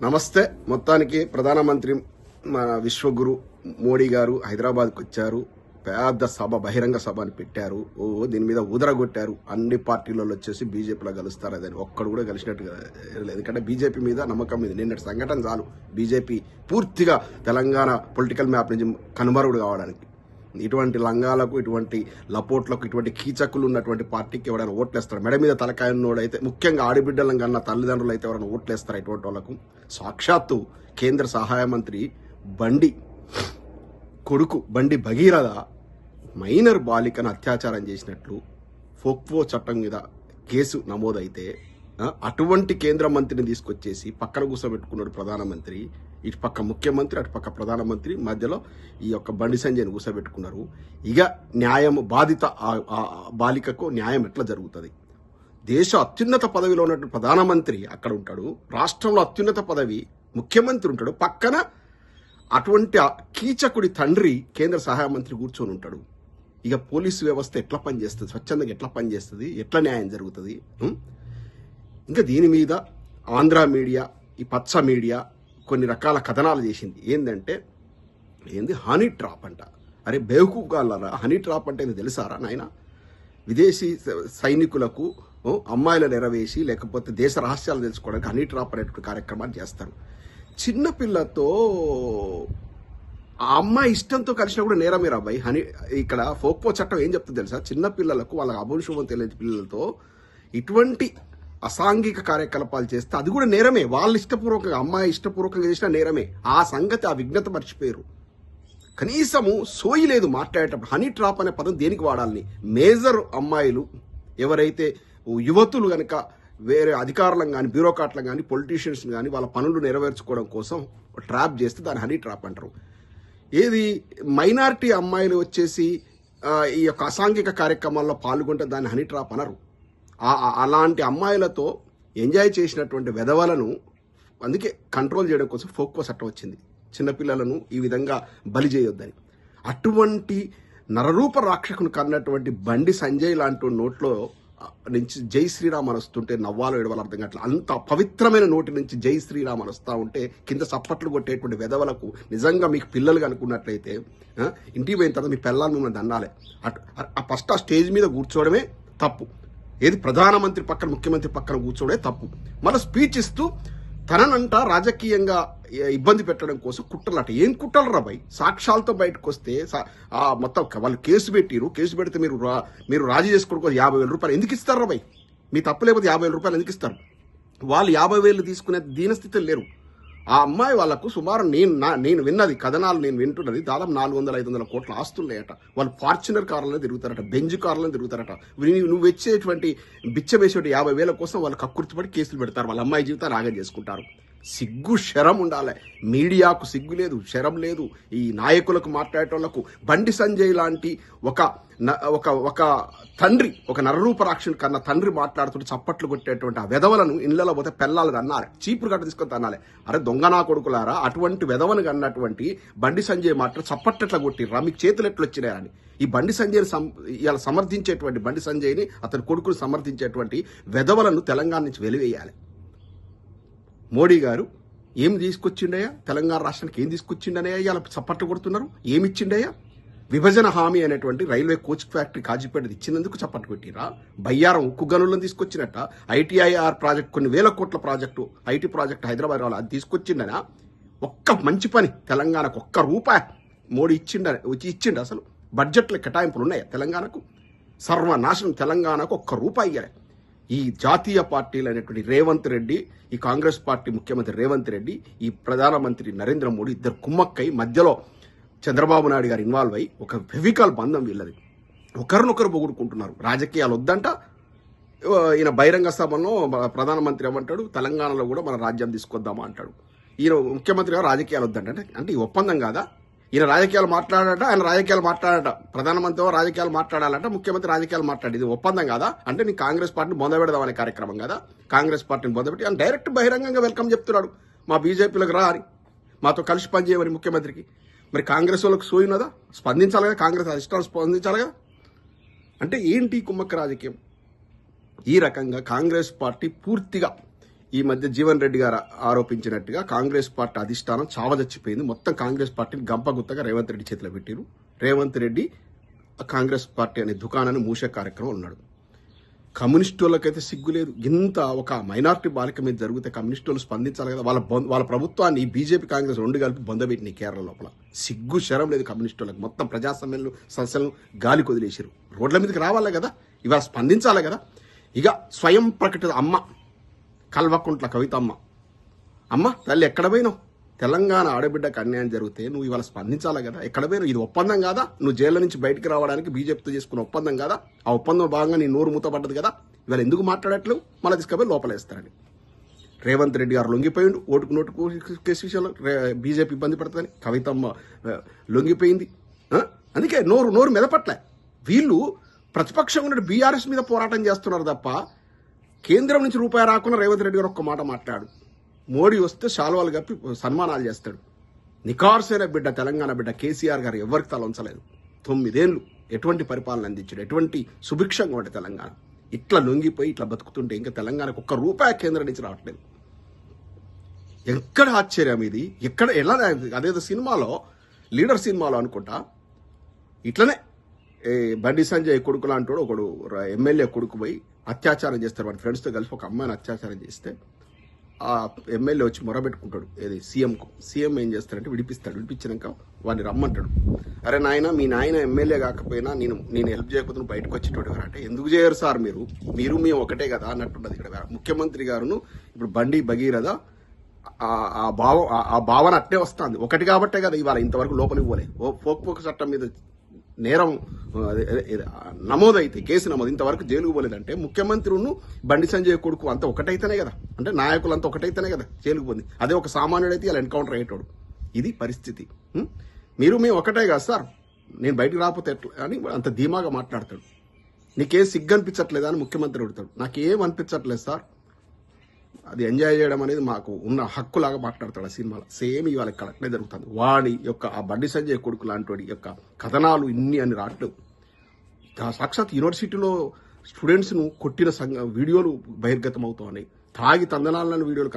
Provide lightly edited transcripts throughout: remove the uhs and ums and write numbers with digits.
నమస్తే. మొత్తానికి ప్రధానమంత్రి మన విశ్వగురు మోడీ గారు హైదరాబాద్కి వచ్చారు. పెద్ద సభ, బహిరంగ సభ అని పెట్టారు. దీని మీద ఊదరగొట్టారు. అన్ని పార్టీలలో వచ్చేసి బీజేపీలో కలుస్తారు. అదని ఒక్కడు కూడా కలిసినట్టుగా లేదు. ఎందుకంటే బీజేపీ మీద నమ్మకం మీద నిన్నటి సంఘటన చాలు బీజేపీ పూర్తిగా తెలంగాణ పొలిటికల్ మ్యాప్ నుంచి కనుమరుడు కావడానికి. ఇటువంటి లంగాలకు, ఇటువంటి లపోట్లకు, ఇటువంటి కీచకులు ఉన్నటువంటి పార్టీకి ఎవరైనా ఓట్లేస్తారు? మెడ మీద తలకాయ ఉన్నోడైతే, ముఖ్యంగా ఆడిబిడ్డలను కన్నా తల్లిదండ్రులు అయితే ఎవరైనా ఓట్లేస్తారు ఇటువంటి వాళ్ళకు? సాక్షాత్తు కేంద్ర సహాయ మంత్రి బండి భగీరథ మైనర్ బాలికను అత్యాచారం చేసినట్లు ఫోక్వో చట్టం మీద కేసు నమోదైతే అటువంటి కేంద్ర మంత్రిని తీసుకొచ్చేసి పక్కన కూర్చోబెట్టుకున్నాడు ప్రధానమంత్రి. ఇటు పక్క ముఖ్యమంత్రి, అటు పక్క ప్రధానమంత్రి, మధ్యలో ఈ యొక్క బండి సంజయ్ని కూర్చోబెట్టుకున్నారు. ఇక న్యాయం బాధిత బాలికకు న్యాయం ఎట్లా జరుగుతుంది? దేశ అత్యున్నత పదవిలో ఉన్నటువంటి ప్రధానమంత్రి అక్కడ ఉంటాడు, రాష్ట్రంలో అత్యున్నత పదవి ముఖ్యమంత్రి ఉంటాడు, పక్కన అటువంటి కీచకుడి తండ్రి కేంద్ర సహాయ మంత్రి కూర్చొని ఉంటాడు. ఇక పోలీసు వ్యవస్థ ఎట్లా పనిచేస్తుంది? స్వచ్ఛందంగా ఎట్లా పనిచేస్తుంది? ఎట్లా న్యాయం జరుగుతుంది? ఇంకా దీని మీద ఆంధ్ర మీడియా, ఈ పచ్చ మీడియా కొన్ని రకాల కథనాలు చేసింది. ఏంది హనీ ట్రాప్ అంట. అరే బేవకూఫ్ గాళ్ళరా, హనీ ట్రాప్ అంటే తెలుసారా నాయన? విదేశీ సైనికులకు అమ్మాయిలను ఎరవేసి లేకపోతే దేశ రహస్యాలు తెలుసుకోవడానికి హనీ ట్రాప్ అనేటువంటి కార్యక్రమాలు చేస్తారు. చిన్నపిల్లతో ఆ అమ్మాయి ఇష్టంతో కలిసినా కూడా నేరమేరా అబ్బాయి. ఇక్కడ ఫోక్పో చట్టం ఏం చెప్తుంది తెలుసా? చిన్నపిల్లలకు, వాళ్ళ అభంశుభం తెలియని పిల్లలతో ఇటువంటి అసాంఘిక కార్యకలాపాలు చేస్తే అది కూడా నేరమే. వాళ్ళు ఇష్టపూర్వకంగా, అమ్మాయి ఇష్టపూర్వకంగా చేసినా నేరమే. ఆ సంగతి, ఆ విఘ్నత మర్చిపోయారు. కనీసము సోయి లేదు మాట్లాడేటప్పుడు. హనీ ట్రాప్ అనే పదం దేనికి వాడాలని? మేజర్ అమ్మాయిలు ఎవరైతే యువతులు గనక వేరే అధికారులను కానీ, బ్యూరోక్రాట్లను కానీ, పొలిటీషియన్స్ కానీ వాళ్ళ పనులు నెరవేర్చుకోవడం కోసం ట్రాప్ చేస్తే దాన్ని హనీ ట్రాప్ అంటారు. ఏది మైనారిటీ అమ్మాయిలు వచ్చేసి ఈ యొక్క అసాంఘిక కార్యక్రమాల్లో పాల్గొంటే దాన్ని హనీ ట్రాప్ అనరు. అలాంటి అమ్మాయిలతో ఎంజాయ్ చేసినటువంటి వెధవలను అందుకే కంట్రోల్ చేయడం కోసం ఫోక్పో చట్టం వచ్చింది. చిన్నపిల్లలను ఈ విధంగా బలి చేయొద్దని. అటువంటి నరరూప రాక్షకుని కన్నటువంటి బండి సంజయ్ లాంటి నోట్లో నుంచి జై శ్రీరామ్ అని వస్తుంటే నవ్వాలో ఏడవాలో అర్థం కావట్లేదు. అంత పవిత్రమైన నోటి నుంచి జై శ్రీరామ్ అని వస్తూ ఉంటే కింద సప్పట్లు కొట్టేటువంటి వెధవలకు నిజంగా మీకు పిల్లలు అనుకున్నట్లయితే ఇంటికి పోయిన తర్వాత మీ పిల్లలు మిమ్మల్ని దండాలి. ఫస్ట్ ఆ స్టేజ్ మీద కూర్చోవడమే తప్పు. ఏది ప్రధానమంత్రి పక్కన, ముఖ్యమంత్రి పక్కన కూర్చోవడే తప్పు. మళ్ళీ స్పీచ్ ఇస్తూ తననంట రాజకీయంగా ఇబ్బంది పెట్టడం కోసం కుట్రలట. ఏం కుట్రలు రా భయ్? సాక్ష్యాలతో బయటకు వస్తే మొత్తం వాళ్ళు కేసు పెట్టిరు. కేసు పెడితే మీరు రాజీ చేసుకోవడం 50,000 రూపాయలు ఎందుకు ఇస్తారా భయ్? మీ తప్పు లేకపోతే 50,000 రూపాయలు ఎందుకు ఇస్తారు? వాళ్ళు 50,000 తీసుకునే దీనస్థితిలో లేరు. ఆ అమ్మాయి వాళ్లకు సుమారు నేను విన్నది కథనాలు, నేను వింటున్నది దాదాపు 400-500 కోట్ల ఆస్తులున్నాయట. వాళ్ళు ఫార్చునర్ కార్లను తిరుగుతారట, బెంజ్ కార్లను తిరుగుతారట. నువ్వు వచ్చేటువంటి బిచ్చమేసేటి 50,000 కోసం వాళ్ళు కక్కుర్తిపడి కేసులు పెడతారు. వాళ్ళ అమ్మాయి జీవితాన్ని ఆగం చేసుకుంటారు. సిగ్గు శరం ఉండాలి. మీడియాకు సిగ్గు లేదు, శరం లేదు. ఈ నాయకులకు, మాట్లాడేటోళ్లకు బండి సంజయ్ లాంటి ఒక తండ్రి, ఒక నరరూప రాక్షసుని కన్నా తండ్రి మాట్లాడుతుంటే చప్పట్లు కొట్టేటువంటి ఆ వెధవలను ఇళ్లలో పోతే పెళ్ళాలని అన్నారు. చీపురు గట్ట తీసుకొని అనాలి. అరే దొంగనా కొడుకులారా, అటువంటి వెధవను కన్నటువంటి బండి సంజయ్ మాట్లాడి చప్పట్లెట్లా కొట్టిర్రా, మీకు చేతులు ఎట్లు వచ్చినాయని ఈ బండి సంజయ్ని ఇలా సమర్థించేటువంటి బండి సంజయ్ని, అతని కొడుకుని సమర్థించేటువంటి వెధవలను తెలంగాణ నుంచి వెలివేయాలి. మోడీ గారు ఏం తీసుకొచ్చిండయా? తెలంగాణ రాష్ట్రానికి ఏం తీసుకొచ్చిండనయ్యా? ఇలా చప్పట్లు కొడుతున్నారు. ఏమిచ్చిండయా? విభజన హామీ అనేటువంటి రైల్వే కోచ్ ఫ్యాక్టరీ కాజీపేట ఇచ్చినందుకు చప్పట్లు కొట్టిరా? బయ్యారం ఉక్కు గనులను తీసుకొచ్చినట్ట. ఐటీఐఆర్ ప్రాజెక్ట్, కొన్ని వేల కోట్ల ప్రాజెక్టు, ఐటీ ప్రాజెక్టు హైదరాబాద్ వాళ్ళు అది తీసుకొచ్చిండనా? ఒక్క మంచి పని తెలంగాణకు ఒక్క రూపాయి మోడీ ఇచ్చిండ? అసలు బడ్జెట్లో కేటాయింపులు ఉన్నాయా తెలంగాణకు? సర్వనాశనం. తెలంగాణకు ఒక్క రూపాయి ఇయ్యాలి. ఈ జాతీయ పార్టీలు అనేటువంటి రేవంత్ రెడ్డి, ఈ కాంగ్రెస్ పార్టీ ముఖ్యమంత్రి రేవంత్ రెడ్డి, ఈ ప్రధానమంత్రి నరేంద్ర మోడీ ఇద్దరు కుమ్మక్కై మధ్యలో చంద్రబాబు నాయుడు గారు ఇన్వాల్వ్ అయ్యి ఒక ఫెవికల్ బంధం వీళ్ళది. ఒకరినొకరు పొగుడుకుంటున్నారు. రాజకీయాలు వద్దంట. ఈయన బహిరంగ సభలో ప్రధానమంత్రి ఏమంటాడు? తెలంగాణలో కూడా మన రాజ్యం తీసుకొద్దామా అంటాడు. ఈయన ముఖ్యమంత్రి గారు రాజకీయాలు వద్దంట. అంటే ఈ ఒప్పందం కాదా? ఈయన రాజకీయాలు మాట్లాడట, ఆయన రాజకీయాలు మాట్లాడట. ప్రధానమంత్రి రాజకీయాలు మాట్లాడాలంట, ముఖ్యమంత్రి రాజకీయాలు మాట్లాడి. ఇది ఒప్పందం కాదా? అంటే నీ కాంగ్రెస్ పార్టీని బొందబెడదామనే కార్యక్రమం కదా? కాంగ్రెస్ పార్టీని బొందబెట్టి ఆయన డైరెక్ట్ బహిరంగంగా వెల్కమ్ చెప్తున్నాడు. మా బీజేపీలకు రా అని, మాతో కలిసి పనిచేయమని ముఖ్యమంత్రికి. మరి కాంగ్రెస్ వాళ్ళకి సోయినదా? స్పందించాలి కదా, కాంగ్రెస్ అధిష్టానం స్పందించాలి కదా. అంటే ఏంటి కుమ్మక్క రాజకీయం? ఈ రకంగా కాంగ్రెస్ పార్టీ పూర్తిగా ఈ మధ్య జీవన్ రెడ్డి గారు ఆరోపించినట్టుగా కాంగ్రెస్ పార్టీ అధిష్టానం చావదచ్చిపోయింది. మొత్తం కాంగ్రెస్ పార్టీని గంపగుత్తగా రేవంత్ రెడ్డి చేతిలో పెట్టారు. రేవంత్ రెడ్డి కాంగ్రెస్ పార్టీ అనే దుకాణాన్ని మూసే కార్యక్రమం ఉన్నాడు. కమ్యూనిస్టులకైతే సిగ్గు లేదు. ఇంత ఒక మైనారిటీ బాలిక మీద జరిగితే కమ్యూనిస్టులు స్పందించాలి కదా. వాళ్ళ ప్రభుత్వాన్ని బీజేపీ కాంగ్రెస్ రెండు కలిపి బొందబెట్టినాయి కేరళ లోపల. సిగ్గు శరం లేదు కమ్యూనిస్టులకు. మొత్తం ప్రజాసమ్మెలను సంస్థలను గాలి కొదిలేసారు. రోడ్ల మీదకి రావాలి కదా, ఇవాళ స్పందించాలి కదా. ఇక స్వయం ప్రకటిత అమ్మ కల్వకుంట్ల కవితమ్మ, అమ్మ తల్లి ఎక్కడ పోయినావు? తెలంగాణ ఆడబిడ్డకు అన్యాయం జరిగితే నువ్వు ఇవాళ స్పందించాలి కదా. ఎక్కడ పోయినావు? ఇది ఒప్పందం కాదా? నువ్వు జైల్లో నుంచి బయటికి రావడానికి బీజేపీతో చేసుకున్న ఒప్పందం కాదా? ఆ ఒప్పందం భాగంగా నీ నోరు మూతపడ్డది కదా. ఇవాళ ఎందుకు మాట్లాడట్లేవు? మళ్ళీ తీసుకుపోయి లోపలేస్తారని రేవంత్ రెడ్డి గారు లొంగిపోయిండు. ఓటుకు నోటుకు కేసు విషయంలో బీజేపీ ఇబ్బంది పడుతుందని కవితమ్మ లొంగిపోయింది. అందుకే నోరు మెదపట్లే. వీళ్ళు ప్రతిపక్షంగా ఉన్న బీఆర్ఎస్ మీద పోరాటం చేస్తున్నారు తప్ప కేంద్రం నుంచి రూపాయి రాకుండా రేవంత్ రెడ్డి గారు ఒక్క మాట మాట్లాడు. మోడీ వస్తే శాలువాలు కప్పి సన్మానాలు చేస్తాడు. నికార్సైన బిడ్డ తెలంగాణ బిడ్డ కేసీఆర్ గారు ఎవరికి తల ఉంచలేదు. 9 ఏళ్ళు ఎటువంటి పరిపాలన అందించాడు, ఎటువంటి సుభిక్షంగా ఉంటే తెలంగాణ. ఇట్లా లొంగిపోయి ఇట్లా బతుకుతుంటే ఇంకా తెలంగాణకు ఒక్క రూపాయి కేంద్రం నుంచి రావట్లేదు. ఎక్కడ ఆశ్చర్యం ఇది? ఎక్కడ ఎలా? అదేదో సినిమాలో లీడర్ సినిమాలో అనుకుంటా ఇట్లనే బండి సంజయ్ కొడుకు లాంటి ఒకడు ఎమ్మెల్యే కొడుకు పోయి అత్యాచారం చేస్తారు. వాడి ఫ్రెండ్స్తో కలిసి ఒక అమ్మాయిని అత్యాచారం చేస్తే ఆ ఎమ్మెల్యే వచ్చి మొరబెట్టుకుంటాడు ఏది సీఎంకు. సీఎం ఏం చేస్తాడంటే విడిపిస్తాడు. విడిపించినాక వాడిని రమ్మంటాడు. అరే నాయన, మీ నాయన ఎమ్మెల్యే కాకపోయినా నేను హెల్ప్ చేయకపోతే బయటకు వచ్చేటోడు అంటే ఎందుకు చేయరు సార్ మీరు మేము ఒకటే కదా అన్నట్టున్నది. ఇక్కడ ముఖ్యమంత్రి గారును ఇప్పుడు బండి భగీరథ ఆ భావన అట్టే వస్తుంది. ఒకటి కాబట్టే కదా ఇవాళ ఇంతవరకు లోపలికి పోలే. పోక్పోక చట్టం మీద నేరం నమోదైతే కేసు నమోదు ఇంతవరకు జైలుకు పోలేదంటే ముఖ్యమంత్రిను బండి సంజయ్ కొడుకు అంతా ఒకటైతేనే కదా. అంటే నాయకులు అంతా ఒకటైతేనే కదా జైలుకు పోయింది. అదే ఒక సామాన్యుడైతే ఇలా ఎన్కౌంటర్ అయ్యేటోడు. ఇది పరిస్థితి. మేము ఒకటే కదా సార్, నేను బయటకు రాకపోతే ఎట్లా అని అంత ధీమాగా మాట్లాడతాడు. నీకేం సిగ్గు అనిపించట్లేదా అని ముఖ్యమంత్రి అడుగుతాడు. నాకేం అనిపించట్లేదు సార్, అది ఎంజాయ్ చేయడం అనేది మాకు ఉన్న హక్కులాగా మాట్లాడతాడు ఆ సినిమాలో. సేమ్ ఇవాళ ఇక్కడ అట్లే జరుగుతుంది. వాడి యొక్క ఆ బండి సంజయ్ కొడుకు లాంటి వాడి యొక్క కథనాలు ఇన్ని అని రావట్లేవు. సాక్షాత్ యూనివర్సిటీలో స్టూడెంట్స్ను కొట్టిన వీడియోలు బహిర్గతం అవుతా ఉన్నాయి. తాగి తందనాలని వీడియోలు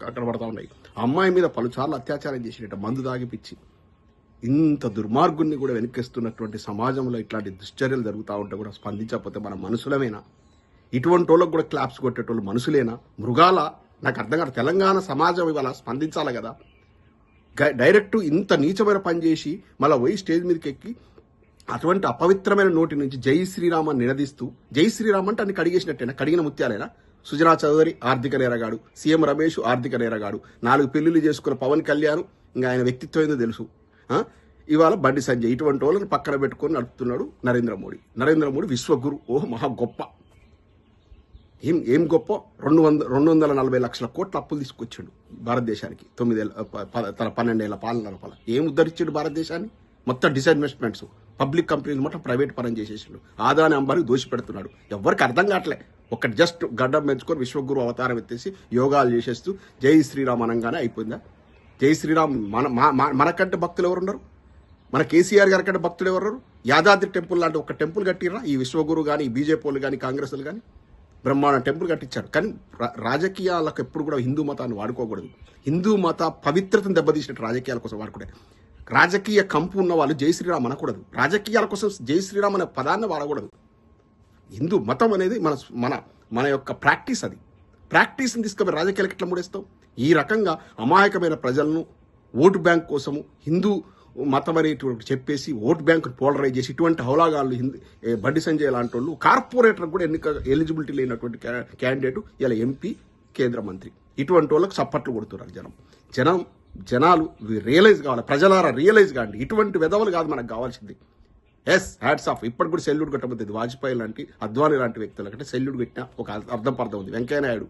అక్కడ పడతా ఉన్నాయి. అమ్మాయి మీద పలుసార్లు అత్యాచారం చేసినట్టు మందు తాగిపిచ్చి ఇంత దుర్మార్గుల్ని కూడా వెనక్కిస్తున్నటువంటి సమాజంలో ఇట్లాంటి దుశ్చర్యలు జరుగుతూ ఉంటే కూడా స్పందించకపోతే మన మనుషులమేనా? ఇటువంటి వాళ్ళకు కూడా క్లాప్స్ కొట్టేటోళ్ళు మనుషులేనా? మృగాల? నాకు అర్థం కాదు. తెలంగాణ సమాజం ఇవాళ స్పందించాలి కదా. డైరెక్ట్ ఇంత నీచమైన పని చేసి మళ్ళీ పోయి స్టేజ్ మీదకి ఎక్కి అటువంటి అపవిత్రమైన నోటి నుంచి జై శ్రీరామ్ అని నినదిస్తూ, జై శ్రీరామ్ అంటే అన్ని కడిగేసినట్టేనా? కడిగిన ముత్యాలేనా? సుజనా చౌదరి ఆర్థిక నేరగాడు, సీఎం రమేష్ ఆర్థిక నేరగాడు, 4 పెళ్లిళ్ళు చేసుకున్న పవన్ కళ్యాణ్ ఇంకా ఆయన వ్యక్తిత్వం ఏందో తెలుసు. ఇవాళ బండి సంజయ్ ఇటువంటి వాళ్ళని పక్కన పెట్టుకొని నడుపుతున్నాడు నరేంద్ర మోడీ విశ్వగురు. ఓహ్ మహా గొప్ప. ఏం గొప్ప? 240 లక్షల కోట్ల అప్పులు తీసుకొచ్చాడు భారతదేశానికి 12 ఏళ్ల పాలన లోపల. ఏం ఉద్ధరించాడు భారతదేశాన్ని? మొత్తం డిస్ఇన్వెస్ట్మెంట్స్, పబ్లిక్ కంపెనీలు మొత్తం ప్రైవేట్ పరం చేసేసాడు. ఆదాని అంబారికి దోషి పెడుతున్నాడు. ఎవరికి అర్థం కావట్లే. ఒకటి జస్ట్ గడ్డం పెంచుకొని విశ్వగురు అవతారం ఎత్తేసి యోగాలు చేసేస్తూ జై శ్రీరామ్ అనగానే అయిపోయిందా? జై శ్రీరామ్ మనకంటే భక్తులు ఎవరున్నారు? మన కేసీఆర్ గారి కంటే భక్తులు ఎవరున్నారు? యాదాద్రి టెంపుల్ లాంటి ఒక టెంపుల్ కట్టిర్రా ఈ విశ్వగురు కానీ, ఈ బీజేపీ వాళ్ళు కానీ, కాంగ్రెస్లు కానీ? బ్రహ్మాండ టెంపుల్ కట్టించారు. కానీ రాజకీయాలకు ఎప్పుడు కూడా హిందూ మతాన్ని వాడుకోకూడదు. హిందూ మత పవిత్రతను దెబ్బతీసినట్టు రాజకీయాల కోసం వాడుకుంటే. రాజకీయ కంపు ఉన్న వాళ్ళు జై శ్రీరామ్ అనకూడదు. రాజకీయాల కోసం జై శ్రీరామ్ అనే పదాన్ని వాడకూడదు. హిందూ మతం అనేది మన యొక్క ప్రాక్టీస్. అది ప్రాక్టీస్ని తీసుకుపోయి రాజకీయాలకు ఎట్లా ముడేస్తాం? ఈ రకంగా అమాయకమైన ప్రజలను ఓటు బ్యాంక్ కోసము హిందూ మతం అనేటువంటి చెప్పేసి ఓటు బ్యాంకును పోలరైజ్ చేసి ఇటువంటి హౌలాగాళ్ళు బండి సంజయ్ లాంటి వాళ్ళు కార్పొరేటర్ కూడా ఎలిజిబిలిటీ లేనటువంటి క్యాండిడేట్ ఇలా ఎంపీ, కేంద్ర మంత్రి. ఇటువంటి వాళ్ళకి సప్పట్లు కొడుతున్నారు జనాలు రియలైజ్ కావాలి. ప్రజలారా రియలైజ్ కాండి. ఇటువంటి వెధవలు కాదు మనకు కావాల్సింది. Hats off. ఇప్పటి కూడా సెల్యూట్ కొట్టబోతుంది. వాజ్పేయి లాంటి, అద్వానీ లాంటి వ్యక్తులకంటే సెల్యూట్ పెట్టిన ఒక అర్థం పర్థం ఉంది. వెంకయ్య నాయుడు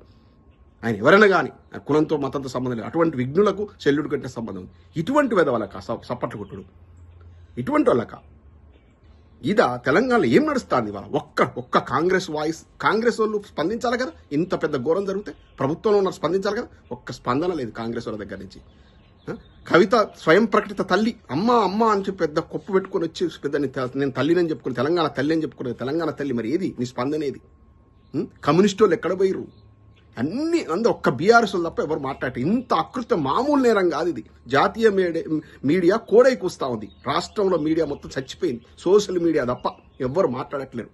ఆయన ఎవరైనా కానీ కులంతో మతంతో సంబంధం లేదు. అటువంటి విఘ్నులకు సెల్యూట్ కట్టిన సంబంధం ఉంది. ఇటువంటి వెధవలక సప్పట్లు కొట్టుడు, ఇటువంటి వాళ్ళక ఇదా తెలంగాణలో ఏం నడుస్తుంది ఇవాళ? ఒక్క కాంగ్రెస్ వాయిస్, కాంగ్రెస్ వాళ్ళు స్పందించాలి కదా. ఇంత పెద్ద ఘోరం జరిగితే ప్రభుత్వంలో ఉన్న స్పందించాలి కదా. ఒక్క స్పందన లేదు కాంగ్రెస్ వాళ్ళ దగ్గర నుంచి. కవిత స్వయం ప్రకటిత తల్లి, అమ్మ అని చెప్పి పెద్ద కొప్పు పెట్టుకొని వచ్చి పెద్ద నేను తల్లిని చెప్పుకుని, తెలంగాణ తల్లి అని చెప్పుకునే తెలంగాణ తల్లి. మరి ఏది నీ స్పందన? ఏది? కమ్యూనిస్ట్ వాళ్ళు ఎక్కడ పోయిరు? అన్ని అందరూ ఒక్క బీఆర్ఎస్ తప్ప ఎవరు మాట్లాడటం. ఇంత అకృత్యం మామూలు నేరం కాదు ఇది. జాతీయ మీడియా కోడై కూస్తా ఉంది. రాష్ట్రంలో మీడియా మొత్తం చచ్చిపోయింది. సోషల్ మీడియా తప్ప ఎవరు మాట్లాడట్లేరు.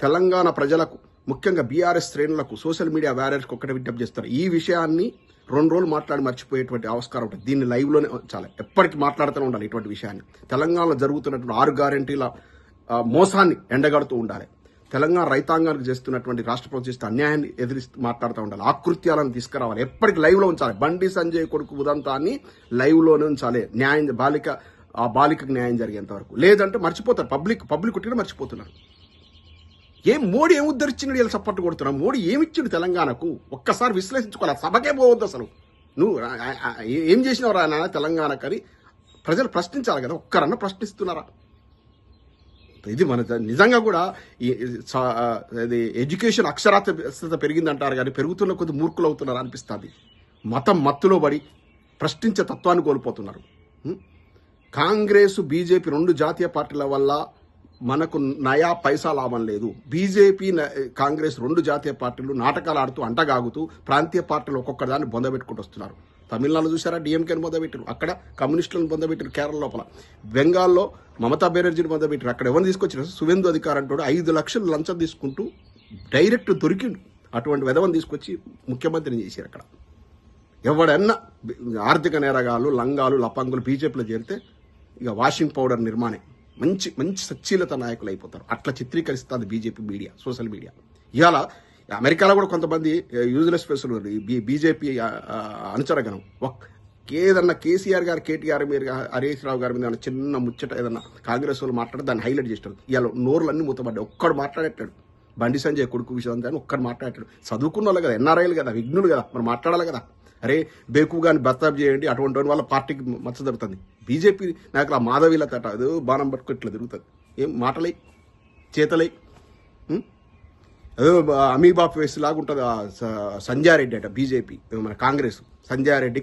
తెలంగాణ ప్రజలకు, ముఖ్యంగా బీఆర్ఎస్ శ్రేణులకు, సోషల్ మీడియా వారియర్స్కి ఒక్కటే విజ్ఞప్తి చేస్తారు. ఈ విషయాన్ని 2 రోజులు మాట్లాడి మర్చిపోయేటువంటి ఆస్కారం ఉంటుంది. దీన్ని లైవ్లోనే ఉంచాలి. ఎప్పటికీ మాట్లాడుతూనే ఉండాలి ఇటువంటి విషయాన్ని. తెలంగాణలో జరుగుతున్నటువంటి 6 గ్యారెంటీల మోసాన్ని ఎండగడుతూ ఉండాలి. తెలంగాణ రైతాంగానికి చేస్తున్నటువంటి రాష్ట్ర ప్రభుత్వం చేస్తే అన్యాయాన్ని ఎదిరిస్తూ మాట్లాడుతూ ఉండాలి. ఆకృత్యాలను తీసుకురావాలి. ఎప్పటికీ లైవ్లో ఉంచాలి. బండి సంజయ్ కొడుకు ఉదంతాన్ని లైవ్లోనే ఉంచాలి. న్యాయం ఆ బాలికకు న్యాయం జరిగేంత వరకు. లేదంటే మర్చిపోతారు. పబ్లిక్ కొట్టిన మర్చిపోతున్నారు. మోడీ ఏం ఉద్ధరించినాడు? ఇలా సపోర్ట్ కొడుతున్నావు. మోడీ ఏమిచ్చిండు తెలంగాణకు? ఒక్కసారి విశ్లేషించుకోవాలి. సభకే పోవద్దు అసలు. నువ్వు ఏం చేసినవరా నాన్న తెలంగాణకని ప్రజలు ప్రశ్నించాలి కదా. ఒక్కరన్నా ప్రశ్నిస్తున్నారా? ఇది మన నిజంగా కూడా ఇది ఎడ్యుకేషన్ అక్షరాస్యత పెరిగిందంటారు కానీ పెరుగుతున్న కొద్ది మూర్ఖులు అవుతున్నారు అనిపిస్తుంది. మతం మత్తులో పడి ప్రశ్నించే తత్వాన్ని కోల్పోతున్నారు. కాంగ్రెస్, బీజేపీ 2 జాతీయ పార్టీల వల్ల మనకు నయా పైసా లాభం లేదు. బీజేపీ, కాంగ్రెస్ 2 జాతీయ పార్టీలు నాటకాలు ఆడుతూ అంటగాగుతూ ప్రాంతీయ పార్టీలు ఒక్కొక్క దాన్ని బొందబెట్టుకుంటూ వస్తున్నారు. తమిళనాడు చూసారా, డిఎంకేని బొందబెట్టారు. అక్కడ కమ్యూనిస్టులను బొందబెట్టారు. కేరళ లోపల, బెంగాల్లో మమతా బెనర్జీని బొందబెట్టారు. అక్కడ ఎవరిని తీసుకొచ్చారు? సువేందు అధికారి అంటాడు 5 లక్షలు లంచం తీసుకుంటూ డైరెక్ట్ దొరికిండు. అటువంటి విధవని తీసుకొచ్చి ముఖ్యమంత్రిని చేశారు. అక్కడ ఎవడన్నా ఆర్థిక నేరగాళ్ళు, లంగాలు, లపంగులు బీజేపీలో చేరితే ఇక వాషింగ్ పౌడర్ నిర్మాణం మంచి మంచి సచ్చీలత నాయకులు అయిపోతారు. అట్లా చిత్రీకరిస్తుంది బీజేపీ మీడియా, సోషల్ మీడియా. ఇవాళ అమెరికాలో కూడా కొంతమంది యూజ్లెస్ ఫేసులు బీజేపీ అనుచరగణం ఏదన్నా కేసీఆర్ గారు, కేటీఆర్ మీద, హరీష్ రావు గారి మీద చిన్న ముచ్చట ఏదన్నా కాంగ్రెస్ వాళ్ళు మాట్లాడి దాన్ని హైలైట్ చేస్తారు. ఇవాళ నోరులన్నీ మూతపడ్డాయి. ఒక్కడు మాట్లాడేటాడు. బండి సంజయ్ కొడుకు విషయం అంతా ఒక్కడు మాట్లాడతాడు. చదువుకున్న వాళ్ళు కదా, ఎన్ఆర్ఐలు కదా, విఘ్నులు కదా, మరి మాట్లాడాలి కదా. అరే బేకుగాని బస్తాబ్ చేయండి, అటువంటి వాళ్ళ పార్టీకి మచ్చ జరుగుతుంది. బీజేపీ నాయకులు ఆ మాధవీల తట అది బాణం పట్టుకు ఇట్లా తిరుగుతుంది. ఏం మాటలై చేతలై అదో అమీబా ఫేస్ లాగా ఉంటుంది. సంజయ్ రెడ్డి అట బీజేపీ, మన కాంగ్రెస్ సంజయ్ రెడ్డి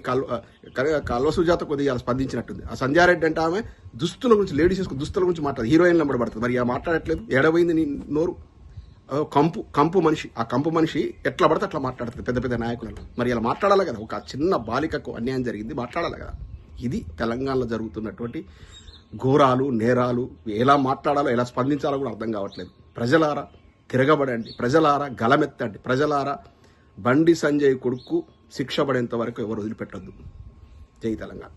కల్వ సుజాత కొద్దిగా స్పందించినట్టుంది. ఆ సంజయ్ రెడ్డి అంటే ఆమె దుస్తుల గురించి, లేడీస్ దుస్తుల గురించి మాట్లాడదు, హీరోయిన్లు పడుతుంది. మరి మాట్లాడట్లేదు. ఎడబోయింది నీ నోరు? కంపు మనిషి. ఆ కంపు మనిషి ఎట్లా పడితే అట్లా మాట్లాడుతుంది పెద్ద పెద్ద నాయకులను. మరి ఇలా మాట్లాడాలి కదా. ఒక చిన్న బాలికకు అన్యాయం జరిగింది, మాట్లాడాలి కదా. ఇది తెలంగాణలో జరుగుతున్నటువంటి ఘోరాలు, నేరాలు. ఎలా మాట్లాడాలో, ఎలా స్పందించాలో కూడా అర్థం కావట్లేదు. ప్రజలారా తిరగబడండి, ప్రజలారా గలమెత్తండి, ప్రజలారా బండి సంజయ్ కొడుకు శిక్ష పడేంత వరకు ఎవరు వదిలిపెట్టద్దు. జై తెలంగాణ.